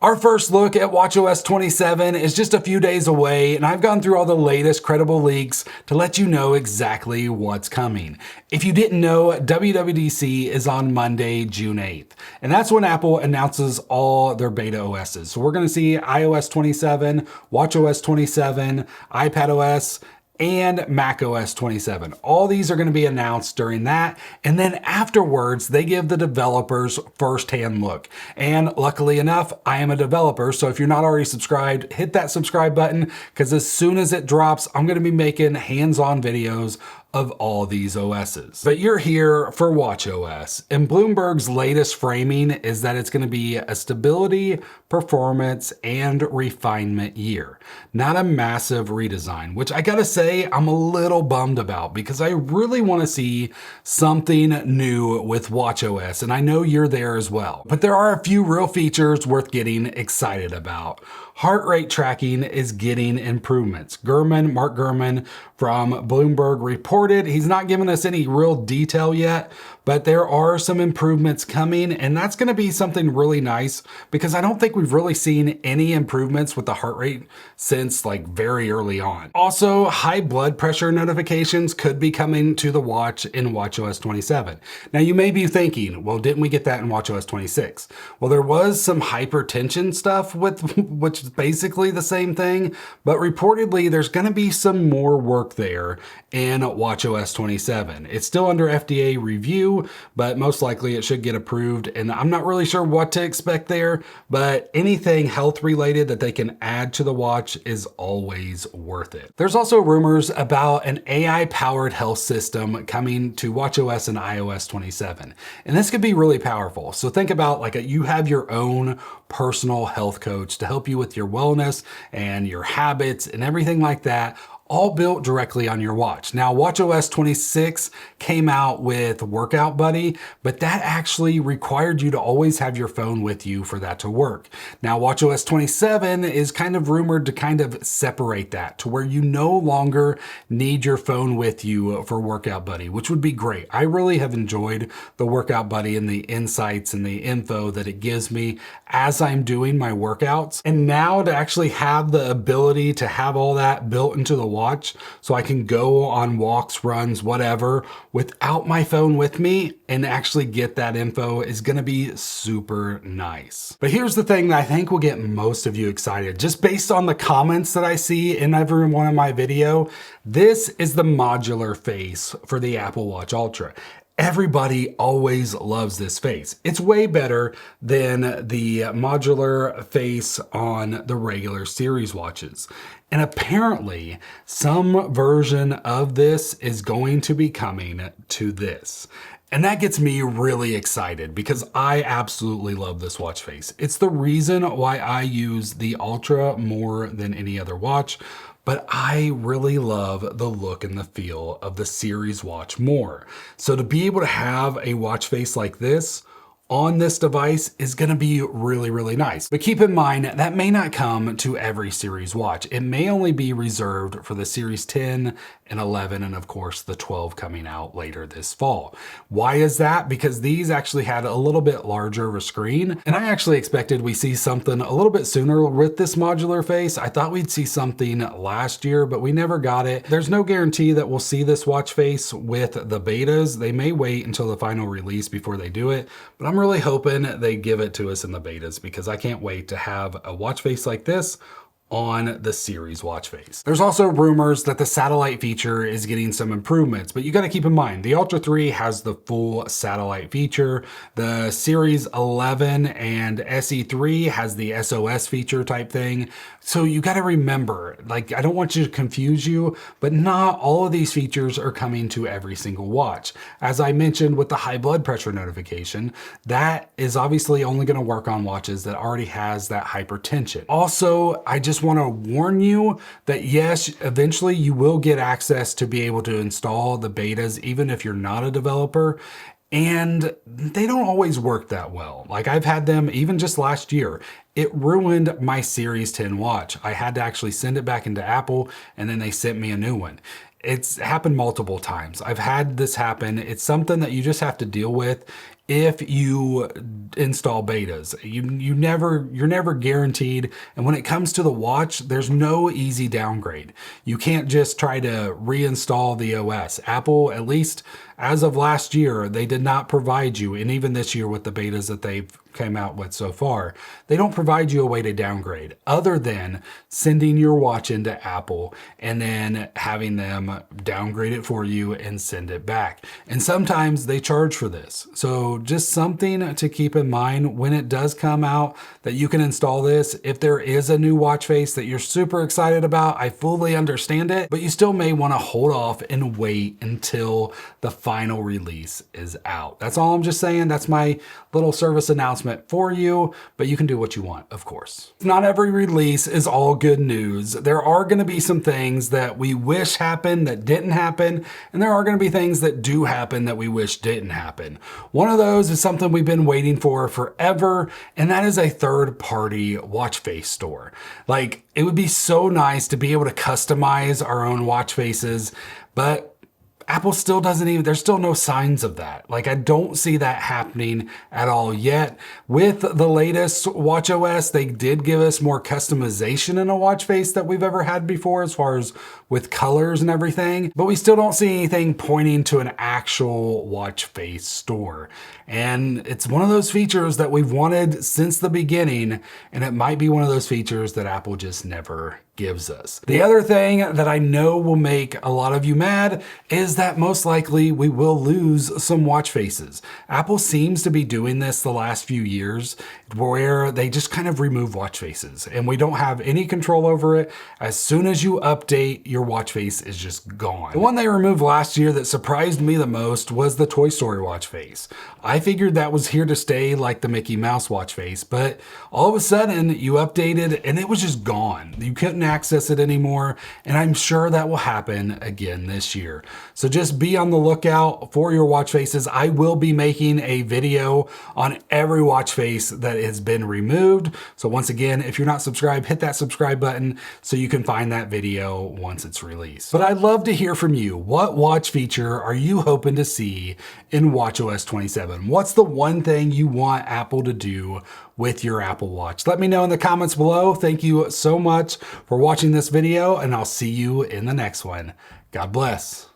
Our first look at watchOS 27 is just a few days away, and I've gone through all the latest credible leaks to let you know exactly what's coming. If you didn't know, WWDC is on Monday, June 8th, and that's when Apple announces all their beta OSs. So we're going to see iOS 27, watchOS 27, iPadOS, and macOS 27. All these are going to be announced during that, and then afterwards they give the developers first-hand look. And luckily enough, I am a developer, so if you're not already subscribed, hit that subscribe button, because as soon as it drops, I'm going to be making hands-on videos of all these OSs. But you're here for watchOS, and Bloomberg's latest framing is that it's going to be a stability, performance, and refinement year, not a massive redesign, which I gotta say I'm a little bummed about, because I really want to see something new with watchOS, and I know you're there as well. But there are a few real features worth getting excited about. Heart rate tracking is getting improvements. Mark Gurman from Bloomberg reported, he's not giving us any real detail yet, but there are some improvements coming, and that's going to be something really nice, because I don't think we've really seen any improvements with the heart rate since like very early on. Also, high blood pressure notifications could be coming to the watch in watchOS 27. Now you may be thinking, well, didn't we get that in watchOS 26? Well, there was some hypertension stuff which is basically the same thing, but reportedly there's going to be some more work there in watchOS 27. It's still under FDA review, but most likely it should get approved, and I'm not really sure what to expect there, but anything health related that they can add to the watch is always worth it. There's also rumors about an AI powered health system coming to watchOS and iOS 27, and this could be really powerful. So think about like you have your own personal health coach to help you with your wellness and your habits and everything like that, all built directly on your watch. Now, watchOS 26 came out with Workout Buddy, but that actually required you to always have your phone with you for that to work. Now, watchOS 27 is kind of rumored to kind of separate that to where you no longer need your phone with you for Workout Buddy, which would be great. I really have enjoyed the Workout Buddy and the insights and the info that it gives me as I'm doing my workouts. And now to actually have the ability to have all that built into the watch, so I can go on walks, runs, whatever, without my phone with me and actually get that info is going to be super nice. But here's the thing that I think will get most of you excited, just based on the comments that I see in every one of my video. This is the modular face for the Apple Watch Ultra. Everybody always loves this face. It's way better than the modular face on the regular series watches. And apparently some version of this is going to be coming to this. And that gets me really excited, because I absolutely love this watch face. It's the reason why I use the Ultra more than any other watch. But I really love the look and the feel of the series watch more. So to be able to have a watch face like this on this device is going to be really, really nice. But keep in mind, that may not come to every series watch. It may only be reserved for the Series 10 and 11, and of course the 12 coming out later this fall. Why is that? Because these actually had a little bit larger of a screen, and I actually expected we see something a little bit sooner with this modular face. I thought we'd see something last year, but we never got it. There's no guarantee that we'll see this watch face with the betas. They may wait until the final release before they do it, but I'm really hoping they give it to us in the betas, because I can't wait to have a watch face like this on the series watch face. There's also rumors that the satellite feature is getting some improvements, but you got to keep in mind the Ultra 3 has the full satellite feature. The Series 11 and SE3 has the SOS feature type thing. So you got to remember, like, I don't want you to confuse you, but not all of these features are coming to every single watch. As I mentioned with the high blood pressure notification, that is obviously only going to work on watches that already has that hypertension. Also, I just want to warn you that yes, eventually you will get access to be able to install the betas, even if you're not a developer. And they don't always work that well. Like, I've had them even just last year. It ruined my Series 10 watch. I had to actually send it back into Apple, and then they sent me a new one. It's happened multiple times. I've had this happen. It's something that you just have to deal with. if you install betas. You're never guaranteed. And when it comes to the watch, there's no easy downgrade. You can't just try to reinstall the OS. Apple, at least as of last year, they did not provide you, and even this year with the betas that they've came out with so far, they don't provide you a way to downgrade other than sending your watch into Apple and then having them downgrade it for you and send it back. And sometimes they charge for this. So just something to keep in mind when it does come out that you can install this. If there is a new watch face that you're super excited about, I fully understand it, but you still may want to hold off and wait until the final release is out. That's all I'm just saying. That's my little service announcement for you, but you can do what you want, of course. Not every release is all good news. There are going to be some things that we wish happened that didn't happen, and there are going to be things that do happen that we wish didn't happen. One of those is something we've been waiting for forever, and that is a third-party watch face store. Like, it would be so nice to be able to customize our own watch faces, but Apple still doesn't even, there's still no signs of that. Like, I don't see that happening at all yet. With the latest watchOS, they did give us more customization in a watch face that we've ever had before, as far as with colors and everything, but we still don't see anything pointing to an actual watch face store. And it's one of those features that we've wanted since the beginning, and it might be one of those features that Apple just never gives us. The other thing that I know will make a lot of you mad is that most likely we will lose some watch faces. Apple seems to be doing this the last few years where they just kind of remove watch faces and we don't have any control over it. As soon as you update, your watch face is just gone. The one they removed last year that surprised me the most was the Toy Story watch face. I figured that was here to stay like the Mickey Mouse watch face, but all of a sudden you updated and it was just gone. You couldn't access it anymore, and I'm sure that will happen again this year. So just be on the lookout for your watch faces. I will be making a video on every watch face that has been removed. So once again, if you're not subscribed, hit that subscribe button so you can find that video once it's released. But I'd love to hear from you. What watch feature are you hoping to see in watchOS 27? What's the one thing you want Apple to do with your Apple Watch? Let me know in the comments below. Thank you so much for watching this video, and I'll see you in the next one. God bless.